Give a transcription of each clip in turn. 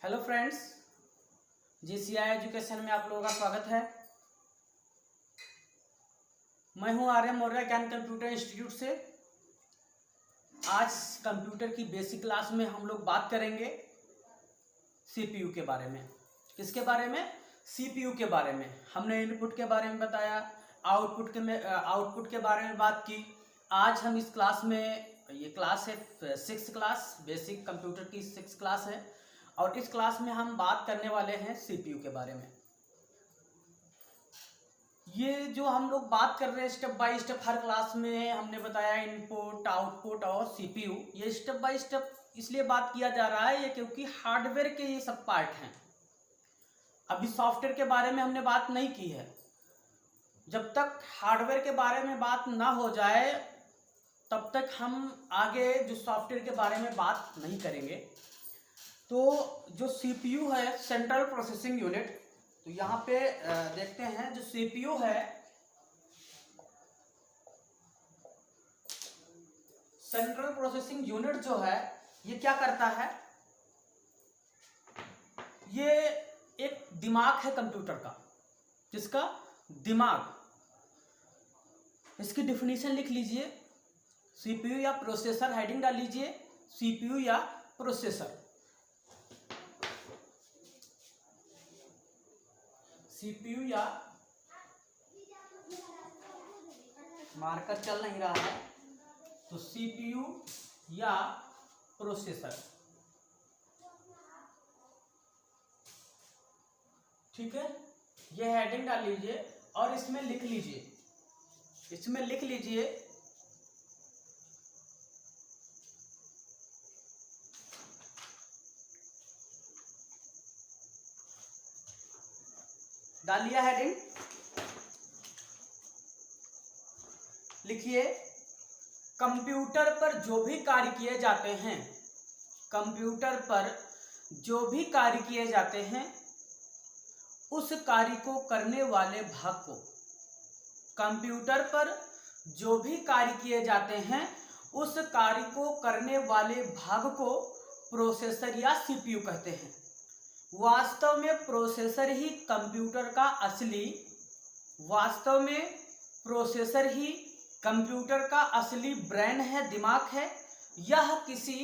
Hello friends, GCI education में आप लोगों का स्वागत है। मैं हूं आर्य मौर्य ज्ञान कंप्यूटर इंस्टीट्यूट से। आज कंप्यूटर की बेसिक क्लास में हम लोग बात करेंगे सीपीयू के बारे में। किसके बारे में? सीपीयू के बारे में। हमने इनपुट के बारे में बताया, आउटपुट के बारे में बात की। आज हम इस क्लास में, ये क्लास है 6th क्लास, बेसिक कंप्यूटर की 6th क्लास है, और इस क्लास में हम बात करने वाले हैं सीपीयू के बारे में। ये जो हम लोग बात कर रहे हैं step by step, her class में हमने बताया इनपुट, आउटपुट और सीपीयू। ये स्टेप बाय स्टेप इसलिए बात किया जा रहा है ये क्योंकि हार्डवेयर के ये सब पार्ट हैं। अभी सॉफ्टवेयर के बारे में हमने बात नहीं की है। जब तक हार्डवेयर के बारे में बात ना हो जाए तब तक हम आगे जो सॉफ्टवेयर के बारे में बात नहीं करेंगे। तो जो सीपीयू है, सेंट्रल प्रोसेसिंग यूनिट, तो यहाँ पे देखते हैं जो सीपीयू है, सेंट्रल प्रोसेसिंग यूनिट जो है, ये क्या करता है? ये एक दिमाग है कंप्यूटर का। जिसका दिमाग, इसकी डिफिनीशन लिख लीजिए। सीपीयू या प्रोसेसर, हेडिंग डाल लीजिए सीपीयू या प्रोसेसर। सीपीयू या, मार्कर चल नहीं रहा है, तो सीपीयू या प्रोसेसर, ठीक है। ये हेडिंग डाल लीजिए और इसमें लिख लीजिए, डाल लिया हेडिंग, लिखिए कंप्यूटर पर जो भी कार्य किए जाते हैं, कंप्यूटर पर जो भी कार्य किए जाते हैं उस कार्य को करने वाले भाग को, कंप्यूटर पर जो भी कार्य किए जाते हैं उस कार्य को करने वाले भाग को प्रोसेसर या सीपीयू कहते हैं। वास्तव में प्रोसेसर ही कंप्यूटर का असली ब्रेन है, दिमाग है। यह किसी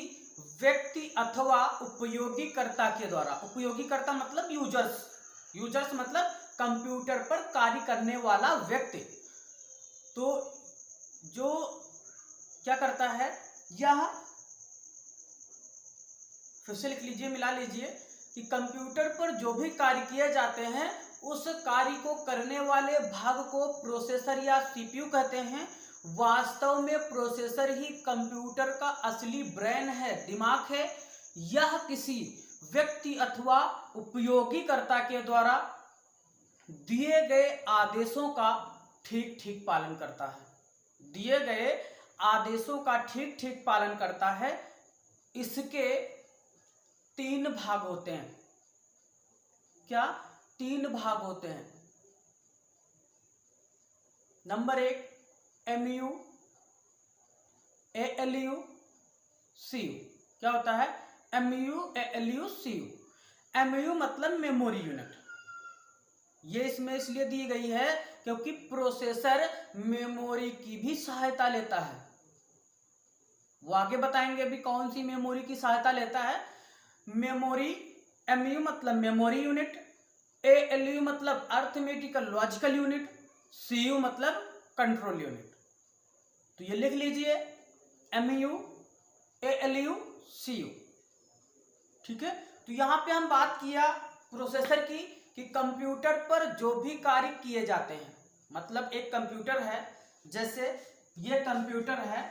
व्यक्ति अथवा उपयोगीकर्ता के द्वारा, उपयोगीकर्ता मतलब यूजर्स मतलब कंप्यूटर पर कार्य करने वाला व्यक्ति, तो जो क्या करता है, यह फिर से लिख लीजिए, मिला लीजिए कि कंप्यूटर पर जो भी कार्य किए जाते हैं उस कार्य को करने वाले भाग को प्रोसेसर या सीपीयू कहते हैं। वास्तव में प्रोसेसर ही कंप्यूटर का असली ब्रेन है, दिमाग है। यह किसी व्यक्ति अथवा उपयोगीकर्ता के द्वारा दिए गए आदेशों का ठीक ठीक पालन करता है। दिए गए आदेशों का ठीक ठीक पालन करता है। इसके 3 भाग होते हैं। क्या? 3 भाग होते हैं। Number 1 MU, ALU, CU. क्या होता है? MU, ALU, CU. एमयू मतलब मेमोरी यूनिट। ये इसमें इसलिए दी गई है क्योंकि प्रोसेसर मेमोरी की भी सहायता लेता है। वो आगे बताएंगे अभी कौन सी मेमोरी की सहायता लेता है। मेमोरी, एमयू मतलब मेमोरी यूनिट, एएलयू मतलब अर्थमेटिकल लॉजिकल यूनिट, सीयू मतलब कंट्रोल यूनिट। तो ये लिख लीजिए, एमयू, एएलयू, सीयू, ठीक है। तो यहां पे हम बात किया प्रोसेसर की कि कंप्यूटर पर जो भी कार्य किए जाते हैं, मतलब एक कंप्यूटर है, जैसे ये कंप्यूटर है,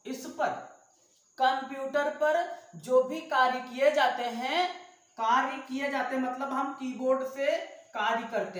इस पर कंप्यूटर पर जो भी कार्य किए जाते हैं मतलब हम कीबोर्ड से कार्य करते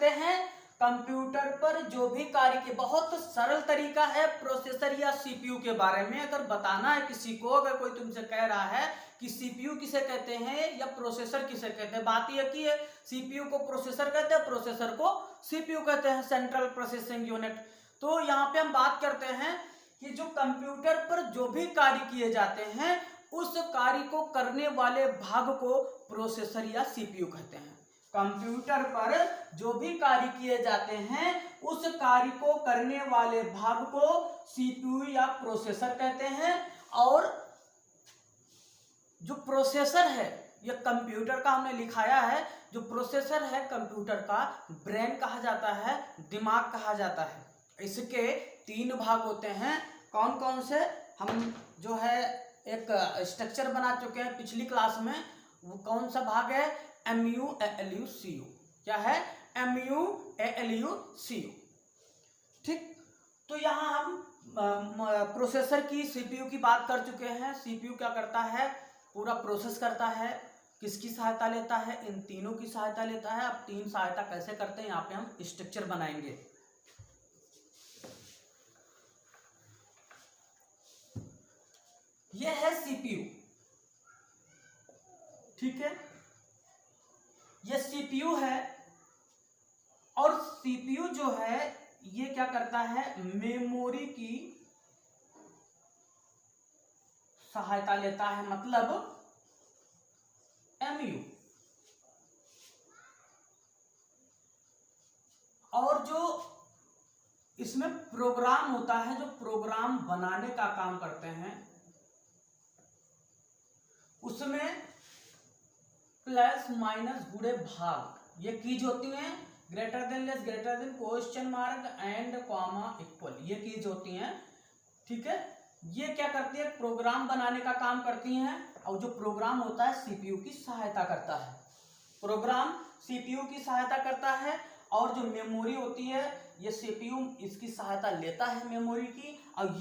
हैं, कंप्यूटर पर जो भी कार्य के, बहुत सरल तरीका है प्रोसेसर या सीपीयू के बारे में अगर बताना है किसी को। अगर कोई तुमसे कह रहा है कि सीपीयू किसे कहते हैं या प्रोसेसर किसे कहते हैं, बात यह की है सीपीयू को प्रोसेसर कहते हैं, प्रोसेसर को सीपीयू कहते हैं, सेंट्रल प्रोसेसिंग यूनिट। तो यहाँ पे हम बात करते हैं कि जो कंप्यूटर पर जो भी कार्य किए जाते हैं उस कार्य को करने वाले भाग को प्रोसेसर या सीपीयू कहते हैं। कंप्यूटर पर जो भी कार्य किए जाते हैं उस कार्य को करने वाले भाग को सीपीयू या प्रोसेसर कहते हैं। और जो प्रोसेसर है, ये कंप्यूटर का हमने लिखाया है, जो प्रोसेसर है कंप्यूटर का ब्रेन कहा जाता है, दिमाग कहा जाता है। इसके 3 भाग होते हैं। कौन कौन से? हम जो है एक स्ट्रक्चर बना चुके हैं पिछली क्लास में। वो कौन सा भाग है? MU ALU CU। क्या है? MU ALU CU। ठीक, तो यहाँ हम प्रोसेसर की, सीपीयू की बात कर चुके हैं। सीपीयू क्या करता है? पूरा प्रोसेस करता है। किसकी सहायता लेता है? इन तीनों की सहायता लेता है। अब 3 सहायता कैसे करते हैं यहाँ पे हम स्ट्रक्चर बनाएंगे। यह है सीपीयू, ठीक है, यह सीपीयू है। और सीपीयू जो है ये क्या करता है? मेमोरी की सहायता लेता है, मतलब MU। और जो इसमें प्रोग्राम होता है, जो प्रोग्राम बनाने का काम करते हैं, उसमें प्लस माइनस गुणे भाग ये कीज होती हैं। Greater than, less, greater than, question mark and comma, equal, ये कीज होती हैं। ठीक है, ये क्या करती है? प्रोग्राम बनाने का काम करती हैं। और जो प्रोग्राम होता है सीपीयू की सहायता करता है। प्रोग्राम सीपीयू की सहायता करता है। और जो मेमोरी होती है ये सीपीयू इसकी सहायता लेता है मेमोरी की। और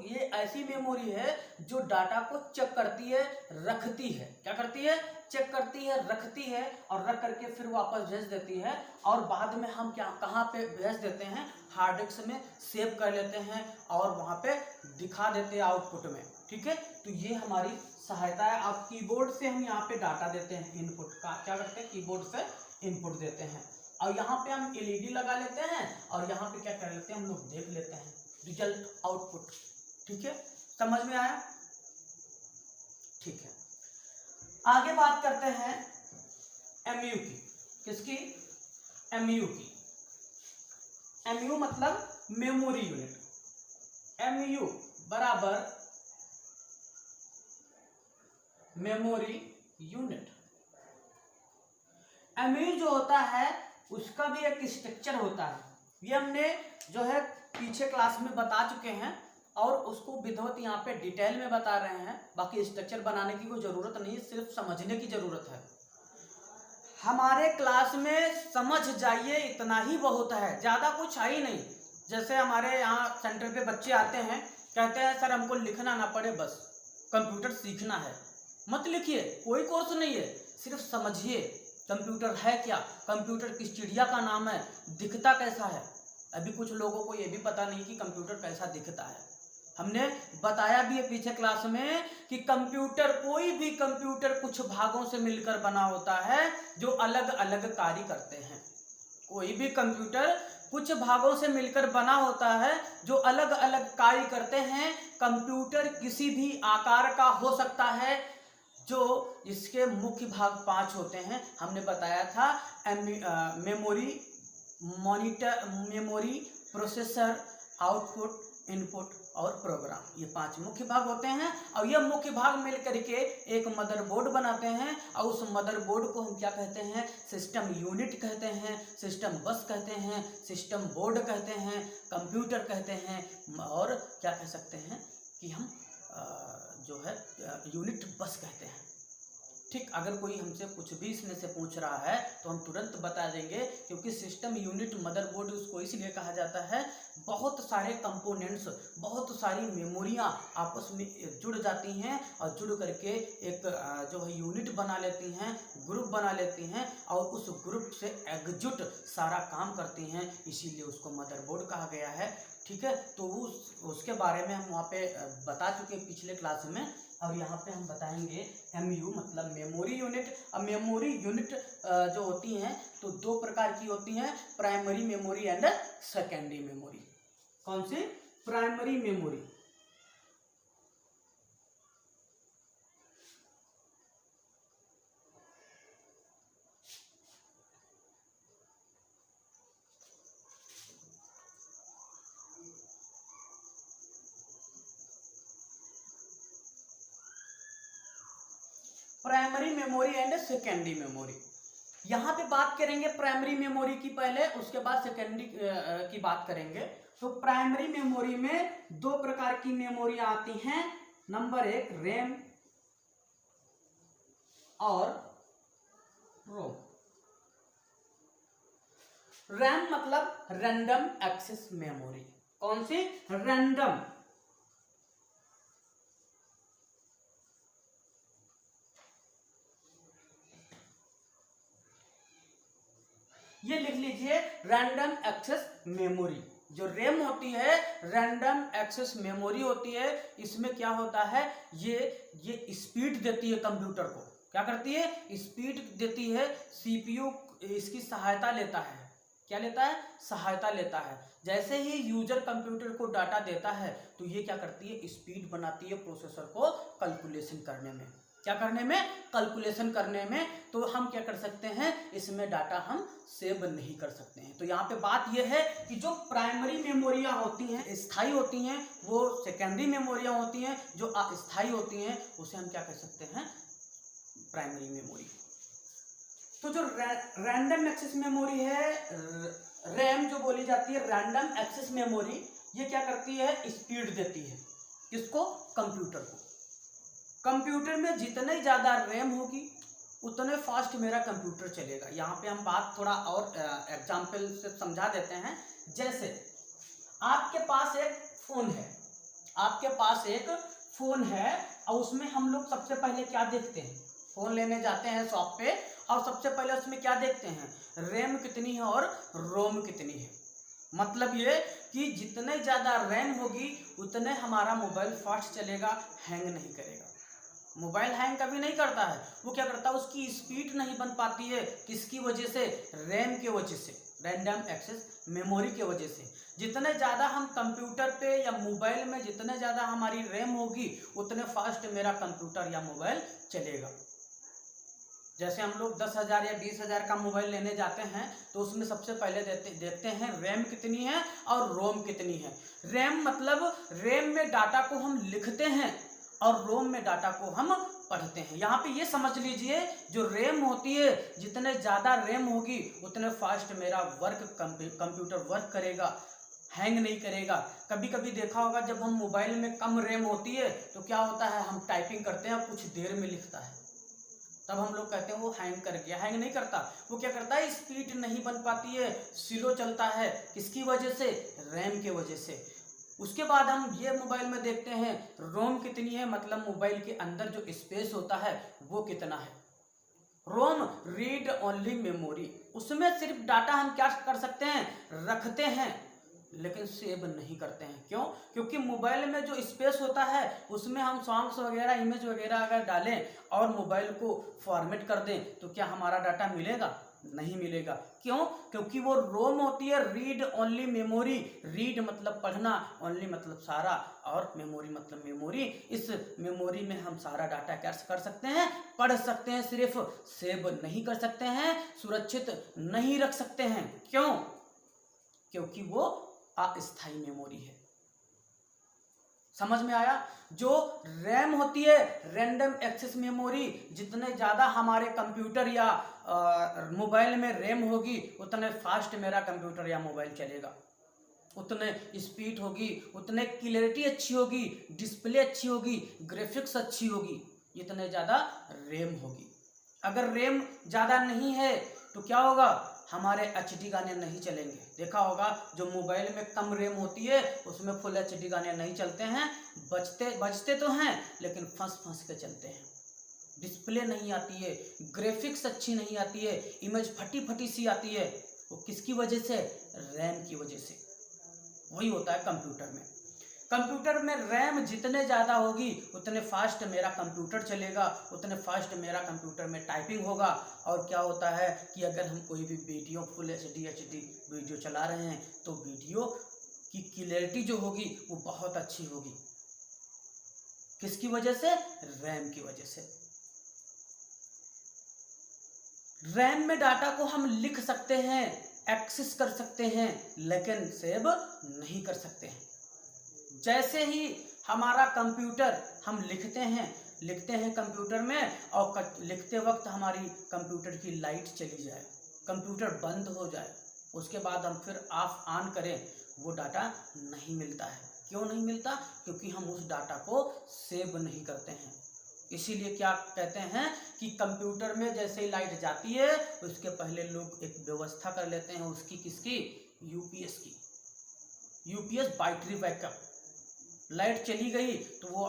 ये ऐसी मेमोरी है जो डाटा को चेक करती है, रखती है। क्या करती है? चेक करती है, रखती है, और रख करके फिर वापस भेज देती है। और बाद में हम क्या, कहाँ पे भेज देते हैं? हार्ड डिस्क में सेव कर लेते हैं और वहां पे दिखा देते हैं आउटपुट में। ठीक है, तो ये हमारी सहायता है। आप कीबोर्ड से हम यहाँ पे डाटा देते हैं, इनपुट का क्या करते हैं? कीबोर्ड से इनपुट देते हैं। और यहाँ पे हम एलईडी लगा लेते हैं और यहाँ पे क्या कर लेते हैं? हम लोग देख लेते हैं रिजल्ट, आउटपुट। ठीक है, समझ में आया? ठीक है, आगे बात करते हैं MU की। किसकी? MU की। MU मतलब मेमोरी यूनिट। MU बराबर मेमोरी यूनिट। MU जो होता है उसका भी एक स्ट्रक्चर होता है। ये हमने जो है पीछे क्लास में बता चुके हैं और उसको विधिवत यहाँ पे डिटेल में बता रहे हैं। बाकी स्ट्रक्चर बनाने की कोई जरूरत नहीं है, सिर्फ समझने की जरूरत है। हमारे क्लास में समझ जाइए, इतना ही बहुत है, ज्यादा कुछ है ही नहीं। जैसे हमारे यहाँ सेंटर पे बच्चे आते हैं, कहते हैं सर हमको लिखना ना पड़े, बस कंप्यूटर सीखना है। मत लिखिए, कोई कोर्स नहीं है, सिर्फ समझिए कंप्यूटर है क्या, कंप्यूटर किस चिड़िया का नाम है, दिखता कैसा है। अभी कुछ लोगों को ये भी पता नहीं कि कंप्यूटर कैसा दिखता है। हमने बताया भी है पीछे क्लास में कि कंप्यूटर, कोई भी कंप्यूटर कुछ भागों से मिलकर बना होता है जो अलग अलग कार्य करते हैं। कोई भी कंप्यूटर कुछ भागों से मिलकर बना होता है जो अलग अलग कार्य करते हैं। कंप्यूटर किसी भी आकार का हो सकता है। जो इसके मुख्य भाग 5 होते हैं, हमने बताया था, memory, monitor, memory, processor, output, input और प्रोग्राम। ये 5 मुख्य भाग होते हैं। और ये मुख्य भाग मिलकर के एक मदरबोर्ड बनाते हैं। और उस मदरबोर्ड को हम क्या कहते हैं? सिस्टम यूनिट कहते हैं, सिस्टम बस कहते हैं, सिस्टम बोर्ड कहते हैं, कंप्यूटर कहते हैं, और क्या कह सकते हैं कि हम जो है यूनिट बस कहते हैं। ठीक, अगर कोई हमसे कुछ भी इसमें से पूछ रहा है तो हम तुरंत बता देंगे, क्योंकि सिस्टम यूनिट मदरबोर्ड उसको इसलिए कहा जाता है, बहुत सारे कंपोनेंट्स, बहुत सारी मेमोरियां आपस में जुड़ जाती हैं और जुड़ करके एक जो है यूनिट बना लेती हैं, ग्रुप बना लेती हैं, और उस ग्रुप से एकजुट सारा काम करती हैं, इसीलिए उसको मदरबोर्ड कहा गया है। ठीक है, तो उसके बारे में हम वहाँ पे बता चुके हैं पिछले क्लास में। और यहाँ पे हम बताएंगे MU मतलब मेमोरी यूनिट। अब मेमोरी यूनिट जो होती हैं तो 2 प्रकार की होती हैं, primary memory and secondary memory. कौन सी? Primary memory. Primary memory and secondary memory. यहाँ पे बात करेंगे प्राइमरी मेमोरी की पहले, उसके बाद सेकेंडरी की बात करेंगे। तो प्राइमरी मेमोरी में दो प्रकार की मेमोरी आती हैं। नंबर एक रैम और रोम। रैम मतलब रैंडम एक्सेस मेमोरी। कौन सी? रैंडम। ये लिख लीजिए रैंडम एक्सेस मेमोरी। जो रैम होती है रैंडम एक्सेस मेमोरी होती है। इसमें क्या होता है, ये स्पीड देती है कंप्यूटर को। क्या करती है? स्पीड देती है। सीपीयू इसकी सहायता लेता है। क्या लेता है? सहायता लेता है। जैसे ही यूजर कंप्यूटर को डाटा देता है तो ये क्या करती है? स्पीड बनाती है प्रोसेसर को कैलकुलेशन करने में। क्या करने में? कैलकुलेशन करने में। तो हम क्या कर सकते हैं, इसमें डाटा हम सेव नहीं कर सकते हैं। तो यहाँ पे बात यह है कि जो प्राइमरी मेमोरियाँ होती हैं स्थायी होती हैं, वो सेकेंडरी मेमोरियाँ होती हैं जो अस्थायी होती हैं, उसे हम क्या कह सकते हैं? Primary memory. तो जो रैंडम एक्सेस मेमोरी है, रैम जो बोली जाती है, रैंडम एक्सेस मेमोरी, ये क्या करती है? स्पीड देती है। किसको? कंप्यूटर को। कंप्यूटर में जितने ज़्यादा रैम होगी उतने फास्ट मेरा कंप्यूटर चलेगा। यहाँ पे हम बात थोड़ा और एग्जाम्पल से समझा देते हैं। जैसे आपके पास एक फ़ोन है, आपके पास एक फ़ोन है और उसमें हम लोग सबसे पहले क्या देखते हैं? फ़ोन लेने जाते हैं शॉप पे और सबसे पहले उसमें क्या देखते हैं? रैम कितनी है और रोम कितनी है। मतलब ये कि जितने ज़्यादा रैम होगी उतने हमारा मोबाइल फास्ट चलेगा, हैंग नहीं करेगा। मोबाइल हैंग कभी नहीं करता है। वो क्या करता है? उसकी स्पीड नहीं बन पाती है। किसकी वजह से? रैम के वजह से, रैंडम एक्सेस मेमोरी के वजह से। जितने ज़्यादा हम कंप्यूटर पे या मोबाइल में जितने ज़्यादा हमारी रैम होगी उतने फास्ट मेरा कंप्यूटर या मोबाइल चलेगा। जैसे हम लोग 10,000 या 20,000 का मोबाइल लेने जाते हैं तो उसमें सबसे पहले देखते हैं रैम कितनी है और रोम कितनी है। रैम मतलब रैम में डाटा को हम लिखते हैं और रोम में डाटा को हम पढ़ते हैं। यहाँ पे ये समझ लीजिए जो रैम होती है, जितने ज़्यादा रैम होगी उतने फास्ट मेरा कंप्यूटर वर्क करेगा, हैंग नहीं करेगा। कभी कभी देखा होगा जब हम मोबाइल में कम रैम होती है तो क्या होता है, हम टाइपिंग करते हैं कुछ देर में लिखता है, तब हम लोग कहते हैं वो हैंग कर गया। हैंग नहीं करता, वो क्या करता है? स्पीड नहीं बन पाती है, स्लो चलता है। किसकी वजह से? रैम के वजह से। उसके बाद हम ये मोबाइल में देखते हैं रोम कितनी है, मतलब मोबाइल के अंदर जो स्पेस होता है वो कितना है। रोम रीड ओनली मेमोरी, उसमें सिर्फ डाटा हम क्या कर सकते हैं? रखते हैं, लेकिन सेव नहीं करते हैं। क्यों? क्योंकि मोबाइल में जो स्पेस होता है उसमें हम सॉन्ग्स वगैरह, इमेज वगैरह अगर डालें और मोबाइल को फॉर्मेट कर दें तो क्या हमारा डाटा मिलेगा? नहीं मिलेगा। क्यों? क्योंकि वो रोम होती है रीड ओनली मेमोरी। रीड मतलब पढ़ना, ओनली मतलब सारा, और मेमोरी मतलब मेमोरी। इस मेमोरी में हम सारा डाटा क्या कर सकते हैं? पढ़ सकते हैं, सिर्फ सेव नहीं कर सकते हैं, सुरक्षित नहीं रख सकते हैं। क्यों? क्योंकि वो अस्थायी मेमोरी है। समझ में आया? जो रैम होती है रैंडम एक्सेस मेमोरी, जितने ज़्यादा हमारे कंप्यूटर या मोबाइल में रैम होगी उतने फास्ट मेरा कंप्यूटर या मोबाइल चलेगा, उतने स्पीड होगी, उतने क्लियरिटी अच्छी होगी, डिस्प्ले अच्छी होगी, ग्राफिक्स अच्छी होगी, जितने ज़्यादा रैम होगी। अगर रैम ज़्यादा नहीं है तो क्या होगा? हमारे HD गाने नहीं चलेंगे। देखा होगा जो मोबाइल में कम रैम होती है उसमें फुल HD गाने नहीं चलते हैं, बजते तो हैं लेकिन फंस के चलते हैं, डिस्प्ले नहीं आती है, ग्राफिक्स अच्छी नहीं आती है, इमेज फटी सी आती है। वो किसकी वजह से? रैम की वजह से। वही होता है कंप्यूटर में। कंप्यूटर में रैम जितने ज़्यादा होगी उतने फास्ट मेरा कंप्यूटर चलेगा, उतने फास्ट मेरा कंप्यूटर में टाइपिंग होगा। और क्या होता है कि अगर हम कोई भी वीडियो फुल HD वीडियो चला रहे हैं तो वीडियो की क्लियरिटी जो होगी वो बहुत अच्छी होगी। किसकी वजह से? रैम की वजह से। रैम में डाटा को हम लिख सकते हैं, एक्सेस कर सकते हैं, लेकिन सेव नहीं कर सकते हैं। जैसे ही हमारा कंप्यूटर हम लिखते हैं, लिखते हैं कंप्यूटर में और लिखते वक्त हमारी कंप्यूटर की लाइट चली जाए, कंप्यूटर बंद हो जाए, उसके बाद हम फिर ऑफ ऑन करें, वो डाटा नहीं मिलता है। क्यों नहीं मिलता? क्योंकि हम उस डाटा को सेव नहीं करते हैं। इसीलिए क्या कहते हैं कि कंप्यूटर में जैसे ही लाइट जाती है उसके पहले लोग एक व्यवस्था कर लेते हैं उसकी, किसकी? यूपीएस की। UPS battery backup. लाइट चली गई तो वो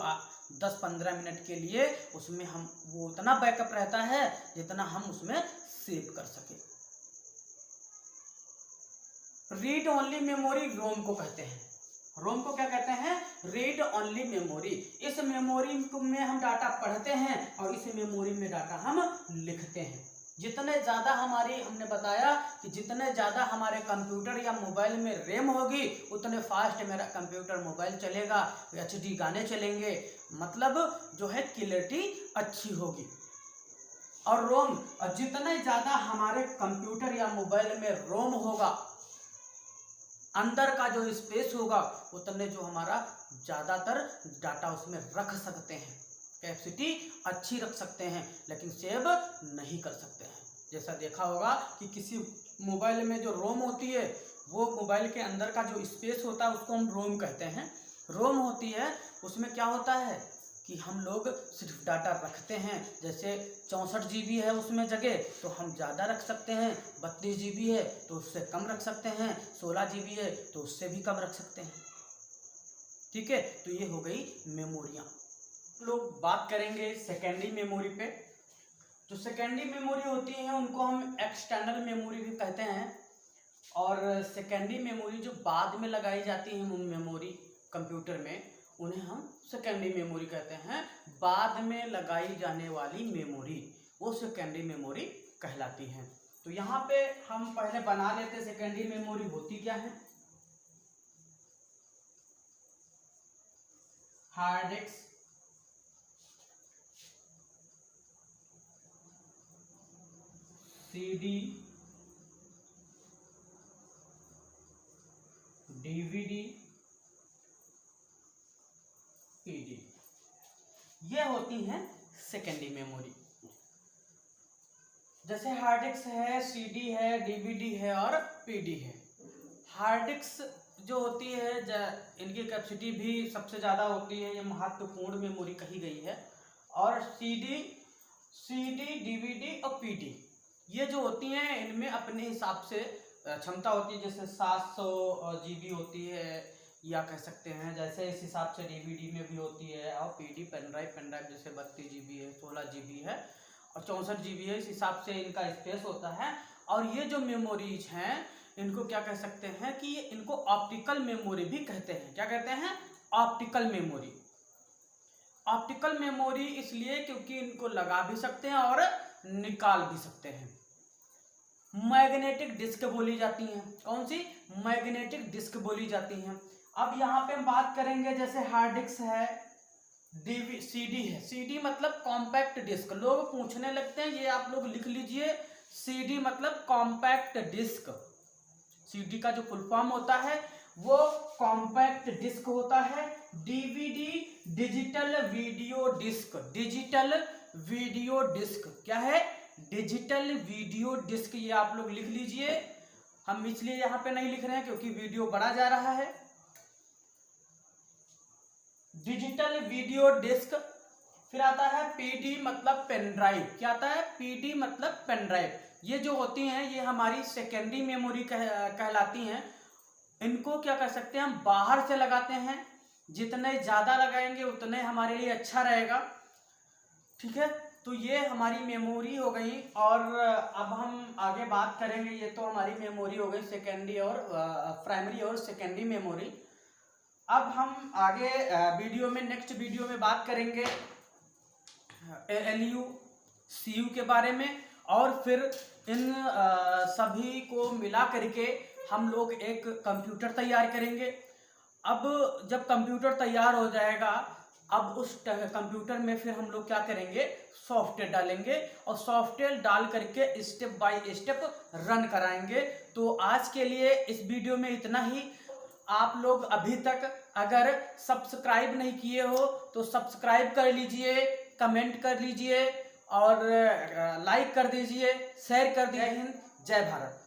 10-15 मिनट के लिए उसमें हम वो उतना बैकअप रहता है जितना हम उसमें सेव कर सके। रीड ओनली मेमोरी रोम को कहते हैं। रोम को क्या कहते हैं? Read only memory. इस मेमोरी में हम डाटा पढ़ते हैं और इस मेमोरी में डाटा हम लिखते हैं। जितने ज़्यादा हमारी, हमने बताया कि जितने ज़्यादा हमारे कंप्यूटर या मोबाइल में रैम होगी उतने फास्ट मेरा कंप्यूटर मोबाइल चलेगा, HD गाने चलेंगे, मतलब जो है क्लियरिटी अच्छी होगी। और रोम, और जितने ज़्यादा हमारे कंप्यूटर या मोबाइल में रोम होगा, अंदर का जो स्पेस होगा, उतने जो हमारा ज़्यादातर डाटा उसमें रख सकते हैं, कैपेसिटी अच्छी रख सकते हैं, लेकिन सेव नहीं कर सकते हैं। जैसा देखा होगा कि किसी मोबाइल में जो रोम होती है, वो मोबाइल के अंदर का जो स्पेस होता है उसको हम रोम कहते हैं। रोम होती है, उसमें क्या होता है कि हम लोग सिर्फ डाटा रखते हैं। जैसे 64 GB है उसमें जगह तो हम ज़्यादा रख सकते हैं, 32 GB है तो उससे कम रख सकते हैं, 16 GB है तो उससे भी कम रख सकते हैं। ठीक है, तो ये हो गई मेमोरियाँ। लोग बात करेंगे सेकेंडरी मेमोरी पे। जो सेकेंडरी मेमोरी होती है उनको हम एक्सटर्नल मेमोरी भी कहते हैं, और सेकेंडरी मेमोरी जो बाद में लगाई जाती है मेमोरी कंप्यूटर में, उन्हें हम सेकेंडरी मेमोरी कहते हैं। बाद में लगाई जाने वाली मेमोरी वो सेकेंडरी मेमोरी कहलाती है। तो यहाँ पे हम पहले बना लेते हैं सेकेंडरी मेमोरी होती क्या है। Hard disk, CD, DVD, PD, ये होती हैं सेकेंडरी मेमोरी। जैसे हार्ड डिस्क है, CD है, DVD है और PD है। हार्ड डिस्क जो होती है इनकी कैपेसिटी भी सबसे ज़्यादा होती है, ये महत्वपूर्ण मेमोरी कही गई है। और CD, DVD और PD ये जो होती हैं इनमें अपने हिसाब से क्षमता होती है। जैसे 700 GB होती है, या कह सकते हैं जैसे इस हिसाब से DVD में भी होती है। और PD पेन ड्राइव जैसे 32 GB है, 16 GB है और 64 GB है, इस हिसाब से इनका स्पेस होता है। और ये जो मेमोरीज हैं इनको क्या कह सकते हैं कि इनको ऑप्टिकल मेमोरी भी कहते हैं। क्या कहते हैं? Optical memory. ऑप्टिकल मेमोरी इसलिए क्योंकि इनको लगा भी सकते हैं और निकाल भी सकते हैं। मैग्नेटिक डिस्क बोली जाती हैं। कौन सी? मैग्नेटिक डिस्क बोली जाती हैं। अब यहाँ पे हम बात करेंगे, जैसे हार्ड डिस्क है, CD है। CD मतलब कॉम्पैक्ट डिस्क। लोग पूछने लगते हैं, ये आप लोग लिख लीजिए, CD मतलब कॉम्पैक्ट डिस्क। CD का जो फुल फॉर्म होता है वो कॉम्पैक्ट डिस्क होता है। DVD digital video disc. Digital video disc क्या है? Digital video disc. ये आप लोग लिख लीजिए। हम इसलिए यहाँ पे नहीं लिख रहे हैं क्योंकि वीडियो बढ़ा जा रहा है। Digital video disc. फिर आता है PD मतलब पेन ड्राइव। क्या आता है? PD मतलब पेन ड्राइव। ये जो होती हैं ये हमारी सेकेंडरी मेमोरी कहलाती हैं। इनको क्या कर सकते हैं हम? बाहर से लगाते हैं। जितने ज़्यादा लगाएंगे उतने हमारे लिए अच्छा रहेगा। ठीक है, तो ये हमारी मेमोरी हो गई। और अब हम आगे बात करेंगे, ये तो हमारी मेमोरी हो गई सेकेंडरी और प्राइमरी और सेकेंडरी मेमोरी। अब हम आगे वीडियो में, नेक्स्ट वीडियो में बात करेंगे ALU CU के बारे में, और फिर इन सभी को मिला करके हम लोग एक कंप्यूटर तैयार करेंगे। अब जब कंप्यूटर तैयार हो जाएगा, अब उस कंप्यूटर में फिर हम लोग क्या करेंगे? सॉफ्टवेयर डालेंगे और सॉफ्टवेयर डाल करके स्टेप बाय स्टेप रन कराएंगे। तो आज के लिए इस वीडियो में इतना ही। आप लोग अभी तक अगर सब्सक्राइब नहीं किए हो तो सब्सक्राइब कर लीजिए, कमेंट कर लीजिए और लाइक कर दीजिए, शेयर कर दीजिए। जय हिंद, जय भारत।